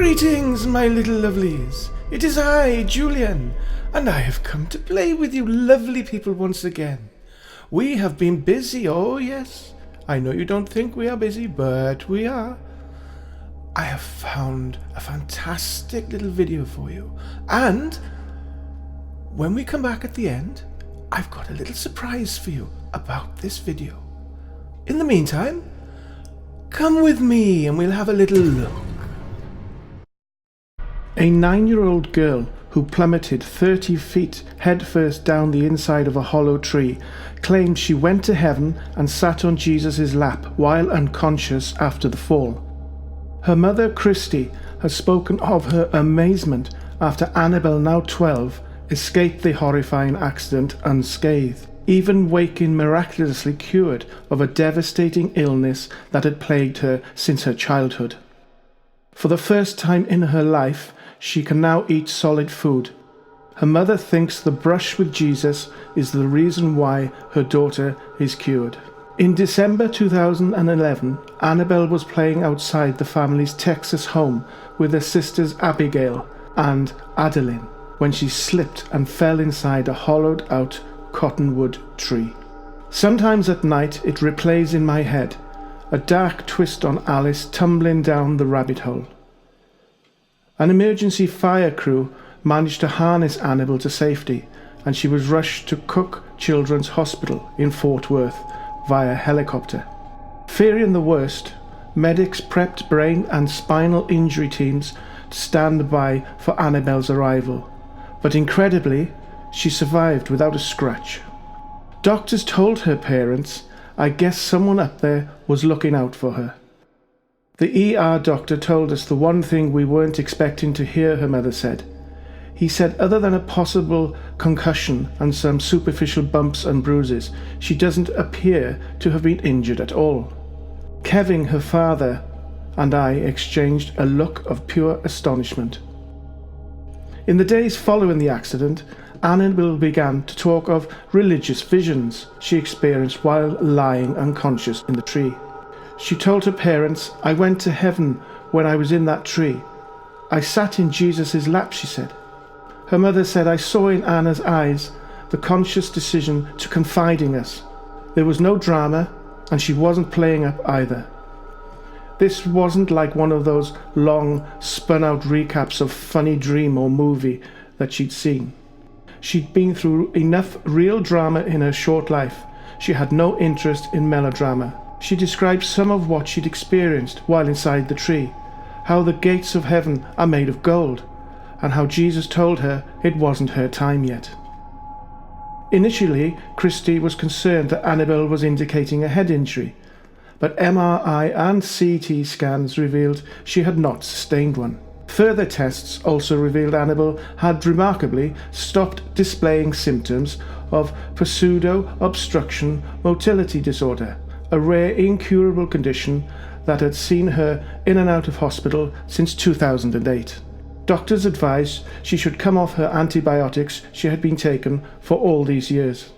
Greetings, my little lovelies. It is I, Julian, and I have come to play with you lovely people once again. We have been busy, oh yes. I know you don't think we are busy, but we are. I have found a fantastic little video for you, and when we come back at the end, I've got a little surprise for you about this video. In the meantime, come with me and we'll have a little look. A 9-year-old girl who plummeted 30 feet headfirst down the inside of a hollow tree claimed she went to heaven and sat on Jesus' lap while unconscious after the fall. Her mother, Christy, has spoken of her amazement after Annabelle, now 12, escaped the horrifying accident unscathed, even waking miraculously cured of a devastating illness that had plagued her since her childhood. For the first time in her life, she can now eat solid food. Her mother thinks the brush with Jesus is the reason why her daughter is cured. In December 2011, Annabelle was playing outside the family's Texas home with her sisters Abigail and Adeline when she slipped and fell inside a hollowed-out cottonwood tree. Sometimes at night it replays in my head, a dark twist on Alice tumbling down the rabbit hole. An emergency fire crew managed to harness Annabelle to safety, and she was rushed to Cook Children's Hospital in Fort Worth via helicopter. Fearing the worst, medics prepped brain and spinal injury teams to stand by for Annabelle's arrival, but incredibly, she survived without a scratch. Doctors told her parents, I guess someone up there was looking out for her. The ER doctor told us the one thing we weren't expecting to hear, her mother said. He said other than a possible concussion and some superficial bumps and bruises, she doesn't appear to have been injured at all. Kevin, her father, and I exchanged a look of pure astonishment. In the days following the accident, Annabelle began to talk of religious visions she experienced while lying unconscious in the tree. She told her parents, I went to heaven when I was in that tree. I sat in Jesus' lap, she said. Her mother said, I saw in Anna's eyes the conscious decision to confide in us. There was no drama, and she wasn't playing up either. This wasn't like one of those long, spun-out recaps of funny dream or movie that she'd seen. She'd been through enough real drama in her short life. She had no interest in melodrama. She described some of what she'd experienced while inside the tree, how the gates of heaven are made of gold, and how Jesus told her it wasn't her time yet. Initially, Christy was concerned that Annabelle was indicating a head injury, but MRI and CT scans revealed she had not sustained one. Further tests also revealed Annabelle had remarkably stopped displaying symptoms of pseudo-obstruction motility disorder, a rare incurable condition that had seen her in and out of hospital since 2008. Doctors advised she should come off her antibiotics she had been taking for all these years.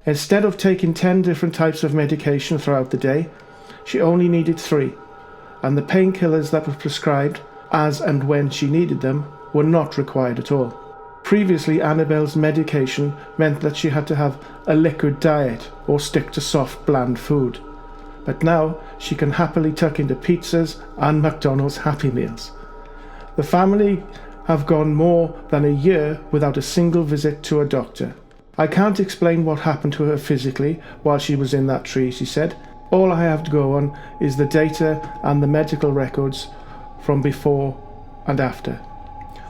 Instead of taking 10 different types of medication throughout the day, she only needed 3, and the painkillers that were prescribed as and when she needed them were not required at all. Previously, Annabelle's medication meant that she had to have a liquid diet or stick to soft, bland food. But now she can happily tuck into pizzas and McDonald's Happy Meals. The family have gone more than a year without a single visit to a doctor. I can't explain what happened to her physically while she was in that tree, she said. All I have to go on is the data and the medical records from before and after.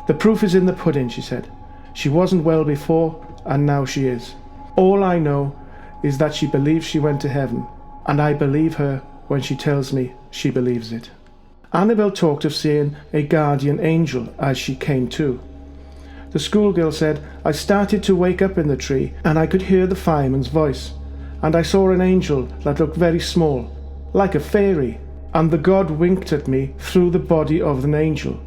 The proof is in the pudding, she said. She wasn't well before, and now she is. All I know is that she believes she went to heaven, and I believe her when she tells me she believes it. Annabelle talked of seeing a guardian angel as she came to. The schoolgirl said, I started to wake up in the tree, and I could hear the fireman's voice, and I saw an angel that looked very small, like a fairy, and the God winked at me through the body of an angel,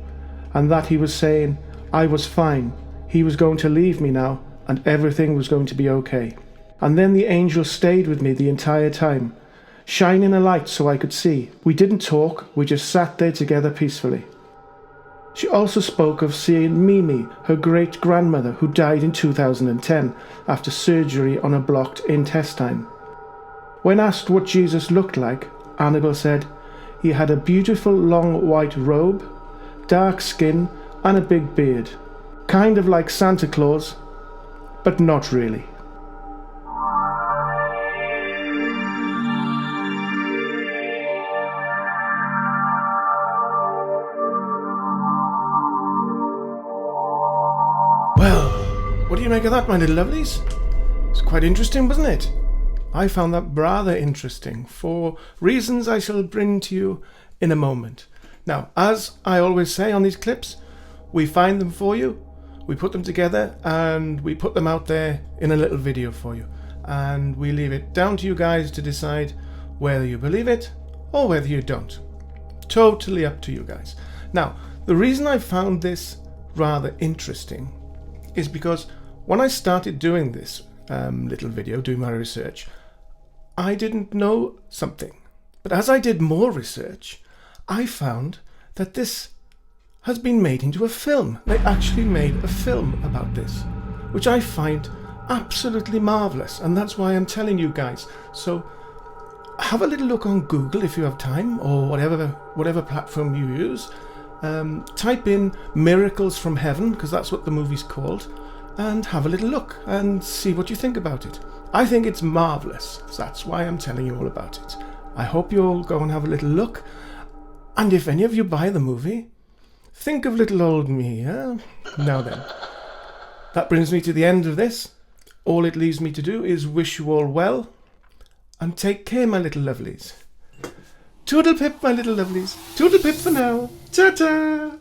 and that he was saying, I was fine. He was going to leave me now, and everything was going to be okay. And then the angel stayed with me the entire time, shining a light so I could see. We didn't talk, we just sat there together peacefully. She also spoke of seeing Mimi, her great-grandmother, who died in 2010 after surgery on a blocked intestine. When asked what Jesus looked like, Annabel said he had a beautiful long white robe, dark skin and a big beard. Kind of like Santa Claus, but not really. Well, what do you make of that, my little lovelies? It's quite interesting, wasn't it? I found that rather interesting for reasons I shall bring to you in a moment. Now, as I always say on these clips, we find them for you, we put them together, and we put them out there in a little video for you. And we leave it down to you guys to decide whether you believe it or whether you don't. Totally up to you guys. Now, the reason I found this rather interesting is because when I started doing this little video, doing my research, I didn't know something. But as I did more research, I found that this has been made into a film. They actually made a film about this, which I find absolutely marvellous, and that's why I'm telling you guys. So have a little look on Google if you have time, or whatever platform you use. Type in Miracles from Heaven, because that's what the movie's called, and have a little look and see what you think about it. I think it's marvellous, so that's why I'm telling you all about it. I hope you all go and have a little look, and if any of you buy the movie, think of little old me, eh? Now then, that brings me to the end of this. All it leaves me to do is wish you all well, and take care, my little lovelies. Toodle pip, my little lovelies. Toodle pip for now. Ta-ta!